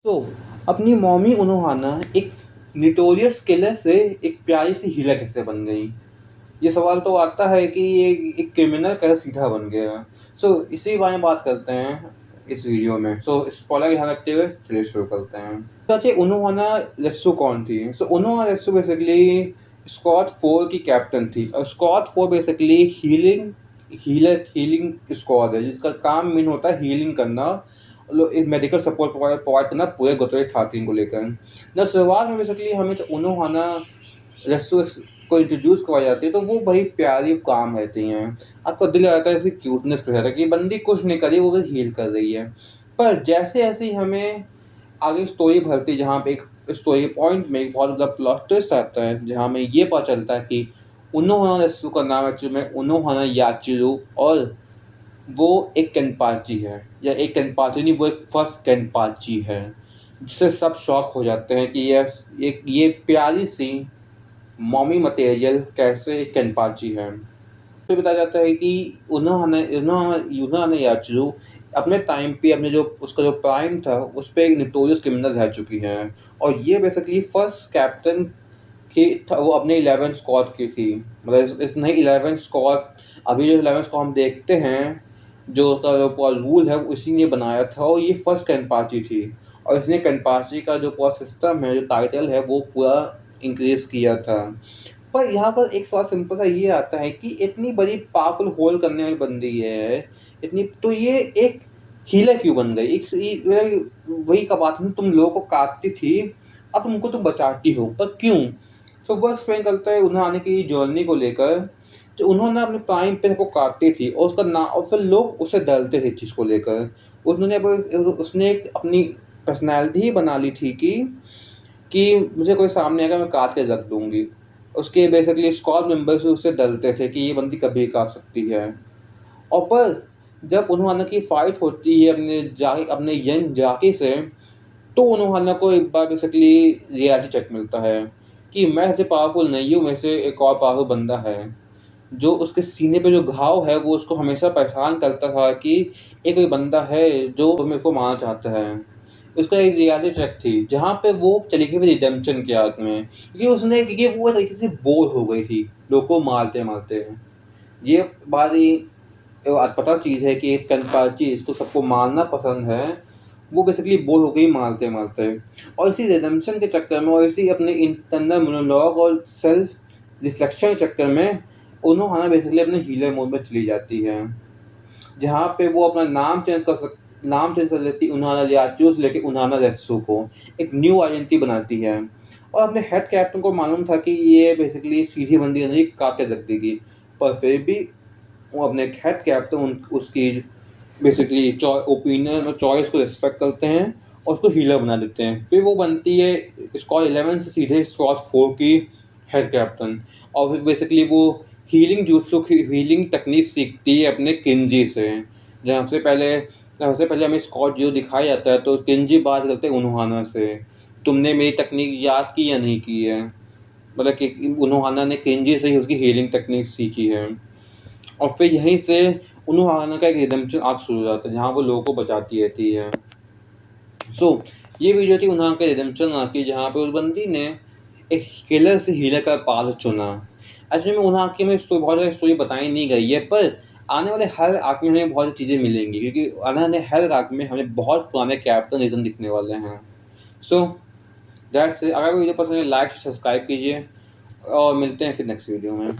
तो अपनी मॉमी उनोहाना एक नोटोरियस किलर से एक प्यारी सी हीला कैसे बन गई। ये सवाल तो आता है कि ये एक क्रिमिनल कैसे सीधा बन गया। इसी बारे में बात करते हैं इस वीडियो में। स्पॉइलर का ध्यान रखते हुए चलिए शुरू करते हैं। अच्छा, उनोहाना रेत्सु कौन थी? उनोहाना रेत्सु बेसिकली स्क्वाड 4 की कैप्टन थी और स्क्वाड 4 बेसिकली हीलिंग स्क्वाड है जिसका काम मेन होता है हीलिंग करना, एक मेडिकल सपोर्ट प्रोवाइड करना पूरे गोतोरी ठाकुर को लेकर। न शुरुआत में बेसिकली हमें तो उनोहाना रेस्टो को इंट्रोड्यूस करवाई जाती है तो वो बड़ी प्यारी काम रहती हैं। आपको दिल आता है, ऐसी क्यूटनेस पे रहता है कि बंदी कुछ नहीं कर रही, वो बस हील कर रही है। पर जैसे जैसे ही हमें आगे स्टोरी बढ़ती, जहाँ पे एक स्टोरी पॉइंट में एक बहुत बड़ा प्लॉट ट्विस्ट आता है, जहाँ हमें ये पता चलता है कि उनोहाना रेस्टो का नाम एक्चुअली में उनोहाना याचिरो और वो एक केनपाची है, या एक केनपाची नहीं, वो एक फर्स्ट केनपाची है, जिससे सब शॉक हो जाते हैं कि ये प्यारी सी मॉमी मटेरियल कैसे एक केनपाची है। फिर बताया जाता है कि उन्होंने याचरू अपने टाइम पे अपने जो उसका जो प्राइम था उस पर एक नोटोरियस क्रिमिनल रह चुकी है, और ये बेसिकली फर्स्ट कैप्टन की था। वो अपने 11 स्क्वाड की थी, मतलब इस नई 11 स्क्वाड, अभी जो 11 स्क्वाड हम देखते हैं, जो उसका जो पूरा रूल है वो इसी ने बनाया था, और ये फर्स्ट केनपाची थी। और इसने केनपाची का जो पूरा सिस्टम है, जो टाइटल है, वो पूरा इंक्रीज किया था। पर यहाँ पर एक सवाल सिंपल सा ये आता है कि इतनी बड़ी पावरफुल होल्ड करने वाली बंदी है, इतनी, तो ये एक हीलर क्यों बन गई? वही का बात है, तुम लोगों को काटती थी, अब तुमको तुम बचाती हो, पर क्यों? वो एक्सप्लेन करता है उन्होंने की जर्नी को लेकर, जो उन्होंने अपने प्राइम पे को काटती थी और उसका नाम, और फिर लोग उससे डरते थे चीज़ को लेकर। उसने एक अपनी पर्सनैलिटी ही बना ली थी कि मुझे कोई सामने आएगा मैं काट के रख दूंगी। उसके बेसिकली स्क्वाड मेंबर्स उससे डरते थे कि ये बंदी कभी काट सकती है। और पर जब उन्होंने की फाइट होती है अपने यंग जाकी से, तो उन्होंने को एक बार बेसिकली रियलिटी चेक मिलता है कि मैं ऐसे पावरफुल नहीं हूँ, मेरे से एक और पावरफुल बंदा है। जो उसके सीने पे जो घाव है वो उसको हमेशा परेशान करता था कि एक कोई बंदा है जो मेरे को मारना चाहता है। उसका एक रियलिटी चेक थी जहाँ पे वो चली गई रिडेम्पशन के आर्क में, क्योंकि वो एक तरीके से बोर हो गई थी लोग को मारते मारते। ये बात ही पता चीज़ है कि एक कनपाची इसको सबको मारना पसंद है, वो बेसिकली बोर हो गई मारते मारते। और इसी रिडेम्पशन के चक्कर में और इसी अपने इंटरनल मोनोलॉग और सेल्फ रिफ्लेक्शन के चक्कर में उन्होंने बेसिकली अपने हीलर मोड में चली जाती है, जहाँ पे वो अपना नाम चेंज कर लेती उन्होंने याचू से लेके उन्होंने रेत्सु को एक न्यू आइडेंटिटी बनाती है। और अपने हेड कैप्टन को मालूम था कि ये बेसिकली सीधी बंदी नहीं काट के रख देगी, पर फिर भी वो अपने हेड कैप्टन उसकी बेसिकली ओपिनियन और चॉइस को रिस्पेक्ट करते हैं और उसको हीलर बना देते हैं। फिर वो बनती है स्क्वाड 11 से सीधे स्क्वाड 4 की हेड कैप्टन। और फिर बेसिकली वो हीलिंग टेक्निक सीखती है अपने किंजी से। जहाँ से पहले हमें स्क्वाड जो दिखाया जाता है तो किंजी बात करते हैं उन्होंने से, तुमने मेरी टेक्निक याद की या नहीं की है, मतलब कि उन्होंने ने किंजी से ही उसकी हीलिंग टेक्निक सीखी है। और फिर यहीं से उन्होंने का एक रिडेम्पशन आर्क शुरू हो जाता है जहाँ वो लोगों को बचाती रहती है। ये वीडियो थी उन्होंने के रिडेम्पशन आर्क की, जहाँ पे उस बंदी ने एक किलर से हीलर का पाथ चुना। एक्चुअली में उन्होंने के में बहुत ज़्यादा स्टोरी बताई नहीं गई है, पर आने वाले हर आर्क में हमें बहुत चीज़ें मिलेंगी, क्योंकि आने वाले हर आर्क में हमें बहुत पुराने कैरेक्टर रीजन दिखने वाले हैं। So that's it. अगर वीडियो पसंद है लाइक सब्सक्राइब कीजिए और मिलते हैं फिर नेक्स्ट वीडियो में।